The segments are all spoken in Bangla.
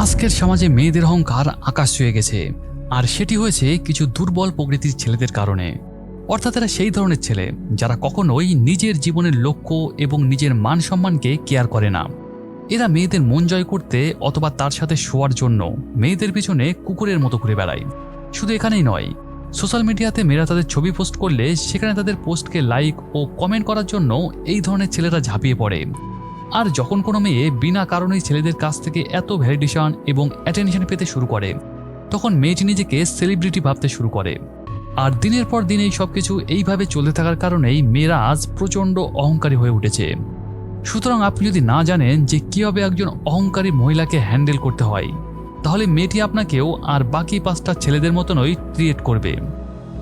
আজকের সমাজে মেয়েদের অহংকার আকাশ ছুঁয়ে গেছে, আর সেটি হয়েছে কিছু দুর্বল প্রকৃতির ছেলেদের কারণে। অর্থাৎ এরা সেই ধরনের ছেলে যারা কখনোই নিজের জীবনের লক্ষ্য এবং নিজের মান সম্মানকে কেয়ার করে না। এরা মেয়েদের মন জয় করতে অথবা তার সাথে শোয়ার জন্য মেয়েদের পিছনে কুকুরের মতো ঘুরে বেড়ায়। শুধু এখানেই নয়, সোশ্যাল মিডিয়াতে মেয়েরা তাদের ছবি পোস্ট করলে সেখানে তাদের পোস্টকে লাইক ও কমেন্ট করার জন্য এই ধরনের ছেলেরা ঝাঁপিয়ে পড়ে। আর যখন কোনো মেয়ে বিনা কারণেই ছেলেদের কাছ থেকে এত ভ্যালিডেশন এবং অ্যাটেনশন পেতে শুরু করে, তখন মেয়েটি নিজেকে সেলিব্রিটি ভাবতে শুরু করে। আর দিনের পর দিন এই সব কিছু এইভাবে চলতে থাকার কারণেই মেয়েরা আজ প্রচণ্ড অহংকারী হয়ে উঠেছে। সুতরাং আপনি যদি না জানেন যে কীভাবে একজন অহংকারী মহিলাকে হ্যান্ডেল করতে হয়, তাহলে মেয়েটি আপনাকেও আর বাকি 5টা ছেলেদের মতনই ট্রিট করবে,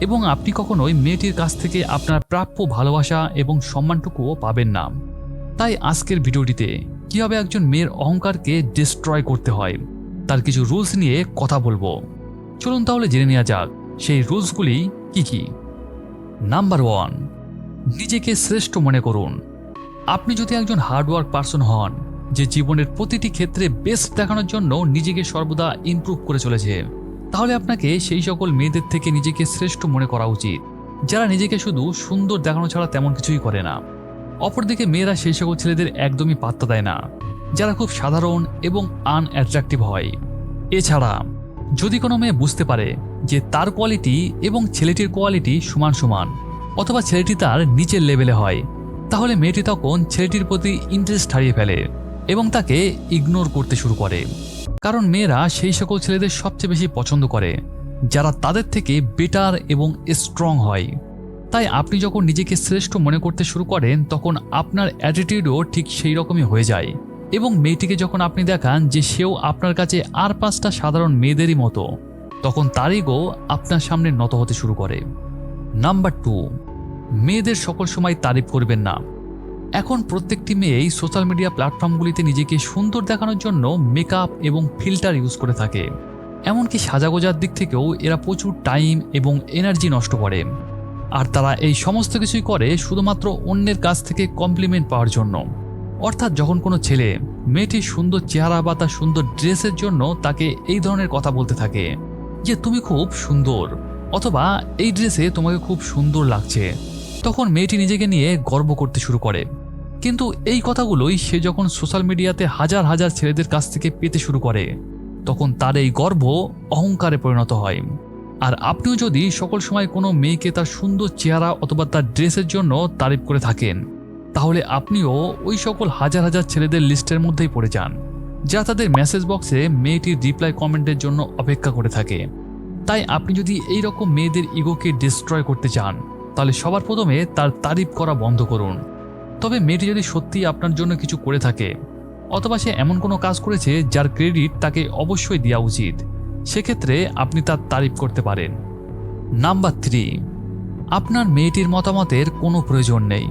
এবং আপনি কখনোই মেয়েটির কাছ থেকে আপনার প্রাপ্য ভালোবাসা এবং সম্মানটুকুও পাবেন না। তাই আজকের ভিডিওটিতে কীভাবে একজন মেয়ের অহংকারকে ডিস্ট্রয় করতে হয় তার কিছু রুলস নিয়ে কথা বলবো। চলুন তাহলে জেনে নেওয়া যাক সেই রুলসগুলি কি কি। নাম্বার 1, নিজেকে শ্রেষ্ঠ মনে করুন। আপনি যদি একজন হার্ডওয়ার্ক পারসন হন, যে জীবনের প্রতিটি ক্ষেত্রে বেস্ট দেখানোর জন্য নিজেকে সর্বদা ইমপ্রুভ করে চলেছে, তাহলে আপনাকে সেই সকল মেয়েদের থেকে নিজেকে শ্রেষ্ঠ মনে করা উচিত যারা নিজেকে শুধু সুন্দর দেখানো ছাড়া তেমন কিছুই করে না। অপরদিকে মেয়েরা সেই সকল ছেলেদের একদমই পাত্তা দেয় না যারা খুব সাধারণ এবং আনঅ্যাট্রাকটিভ হয়। এছাড়া যদি কোনো মেয়ে বুঝতে পারে যে তার কোয়ালিটি এবং ছেলেটির কোয়ালিটি সমান সমান, অথবা ছেলেটি তার নিচের লেভেলে হয়, তাহলে মেয়েটি তখন ছেলেটির প্রতি ইন্টারেস্ট হারিয়ে ফেলে এবং তাকে ইগনোর করতে শুরু করে। কারণ মেয়েরা সেই সকল ছেলেদের সবচেয়ে বেশি পছন্দ করে যারা তাদের থেকে বেটার এবং স্ট্রং হয়। তাই আপনি যখন নিজেকে শ্রেষ্ঠ মনে করতে শুরু করেন, তখন আপনার অ্যাটিটিউডও ঠিক সেই রকমই হয়ে যায়, এবং মেয়েটিকে যখন আপনি দেখান যে সেও আপনার কাছে আর 5টা সাধারণ মেয়েদেরই মতো, তখন তার ইগো আপনার সামনে নত হতে শুরু করে। নাম্বার 2, মেয়েদের সকল সময় তারিফ করবেন না। এখন প্রত্যেকটি মেয়েই সোশ্যাল মিডিয়া প্ল্যাটফর্মগুলিতে নিজেকে সুন্দর দেখানোর জন্য মেকআপ এবং ফিল্টার ইউজ করে থাকে। এমনকি সাজাগোজার দিক থেকেও এরা প্রচুর টাইম এবং এনার্জি নষ্ট করে। আর তারা এই সমস্ত কিছুই করে শুধুমাত্র অন্যের কাছ থেকে কমপ্লিমেন্ট পাওয়ার জন্য। অর্থাৎ যখন কোনো ছেলে মেয়েটির সুন্দর চেহারা বা তার সুন্দর ড্রেসের জন্য তাকে এই ধরনের কথা বলতে থাকে যে তুমি খুব সুন্দর, অথবা এই ড্রেসে তোমাকে খুব সুন্দর লাগছে, তখন মেয়েটি নিজেকে নিয়ে গর্ব করতে শুরু করে। কিন্তু এই কথাগুলোই সে যখন সোশ্যাল মিডিয়াতে হাজার হাজার ছেলেদের কাছ থেকে পেতে শুরু করে, তখন তার এই গর্ব অহংকারে পরিণত হয়। আর আপনিও যদি সকল সময় কোনো মেয়েকে তার সুন্দর চেহারা অথবা তার ড্রেসের জন্য তারিফ করে থাকেন, তাহলে আপনিও ওই সকল হাজার হাজার ছেলেদের লিস্টের মধ্যেই পড়ে যান যা তাদের মেসেজ বক্সে মেয়েটির রিপ্লাই কমেন্টের জন্য অপেক্ষা করে থাকে। তাই আপনি যদি এই রকম মেয়েদের ইগোকে ডিস্ট্রয় করতে চান, তাহলে সবার প্রথমে তার তারিফ করা বন্ধ করুন। তবে মেয়েটি যদি সত্যিই আপনার জন্য কিছু করে থাকে, অথবা সে এমন কোনো কাজ করেছে যার ক্রেডিট তাকে অবশ্যই দেওয়া উচিত, সেক্ষেত্রে আপনি তার তারিফ করতে পারেন। নাম্বার 3, আপনার মেয়েটির মতামতের কোনো প্রয়োজন নেই।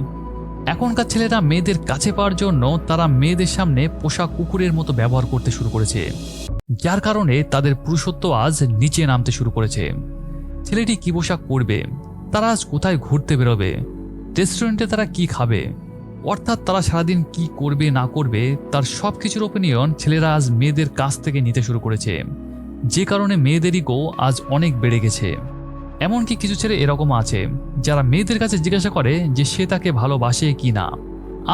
এখনকার ছেলেরা মেয়েদের কাছে পাওয়ার জন্য তারা মেয়েদের সামনে পোষা কুকুরের মতো ব্যবহার করতে শুরু করেছে, যার কারণে তাদের পুরুষত্ব আজ নিচে নামতে শুরু করেছে। ছেলেটি কী পোশাক পরবে, তারা আজ কোথায় ঘুরতে বেরোবে, রেস্টুরেন্টে তারা কি খাবে, অর্থাৎ তারা সারাদিন কি করবে না করবে, তার সব কিছুর ওপিনিয়ন ছেলেরা আজ মেয়েদের কাছ থেকে নিতে শুরু করেছে, যে কারণে মেয়েদের ইগো আজ অনেক বেড়ে গেছে। এমনকি কিছু ছেলে এরকম আছে যারা মেয়েদের কাছে জিজ্ঞাসা করে যে সে তাকে ভালোবাসে কি না,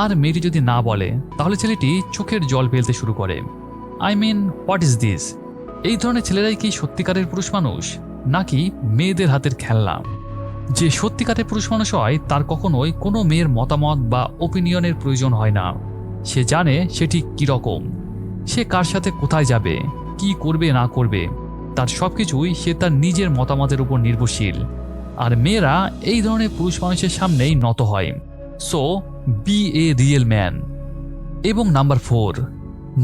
আর মেয়েটি যদি না বলে তাহলে ছেলেটি চোখের জল ফেলতে শুরু করে। I mean, what is this? এই ধরনের ছেলেরাই কি সত্যিকারের পুরুষ মানুষ, নাকি মেয়েদের হাতের খেলনা? যে সত্যিকারের পুরুষ মানুষ হয় তার কখনোই কোনো মেয়ের মতামত বা ওপিনিয়নের প্রয়োজন হয় না। সে জানে সেটি কীরকম, সে কার সাথে কোথায় যাবে, কি করবে না করবে, তার সব কিছুই সে তার নিজের মতামতের উপর নির্ভরশীল। আর মেয়েরা এই ধরনের পুরুষ মানুষের সামনেই নত হয়। So be a real man. এবং নাম্বার 4,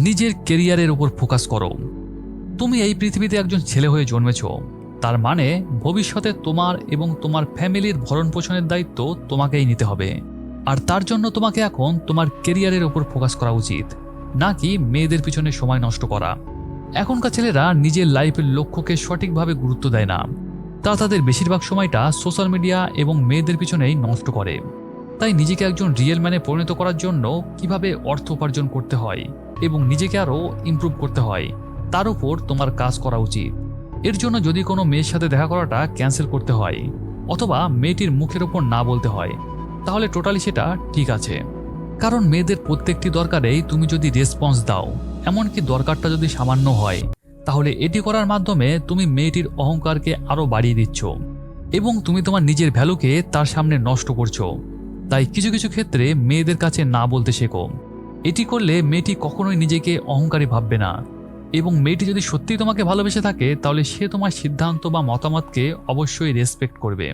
নিজের কেরিয়ারের উপর ফোকাস করো। তুমি এই পৃথিবীতে একজন ছেলে হয়ে জন্মেছ, তার মানে ভবিষ্যতে তোমার এবং তোমার ফ্যামিলির ভরণ পোষণের দায়িত্ব তোমাকেই নিতে হবে। আর তার জন্য তোমাকে এখন তোমার কেরিয়ারের উপর ফোকাস করা উচিত, নাকি মেয়েদের পিছনে সময় নষ্ট করা। এখনকার ছেলেরা নিজের লাইফের লক্ষ্যকে সঠিকভাবে গুরুত্ব দেয় না, তারা তাদের বেশিরভাগ সময়টা সোশ্যাল মিডিয়া এবং মেয়েদের পিছনেই নষ্ট করে। তাই নিজেকে একজন রিয়েল ম্যানে পরিণত করার জন্য কিভাবে অর্থ উপার্জন করতে হয় এবং নিজেকে আরও ইমপ্রুভ করতে হয় তার উপর তোমার কাজ করা উচিত। এর জন্য যদি কোনো মেয়ের সাথে দেখা করাটা ক্যান্সেল করতে হয় অথবা মেয়েটির মুখের ওপর না বলতে হয়, তাহলে টোটালি সেটা ঠিক আছে। কারণ মেয়েদের প্রত্যেকটি দরকারেই তুমি যদি রেসপন্স দাও, এমনকি দরকারটা যদি সামান্য হয়, তাহলে এটি করার মাধ্যমে তুমি মেয়েটির অহংকারকে আরও বাড়িয়ে দিচ্ছ এবং তুমি তোমার নিজের ভ্যালুকে তার সামনে নষ্ট করছো। তাই কিছু কিছু ক্ষেত্রে মেয়েদের কাছে না বলতে শেখো। এটি করলে মেয়েটি কখনোই নিজেকে অহংকারী ভাববে না এবং মেয়েটি যদি সত্যিই তোমাকে ভালোবেসে থাকে তাহলে সে তোমার সিদ্ধান্ত বা মতামতকে অবশ্যই রেসপেক্ট করবে।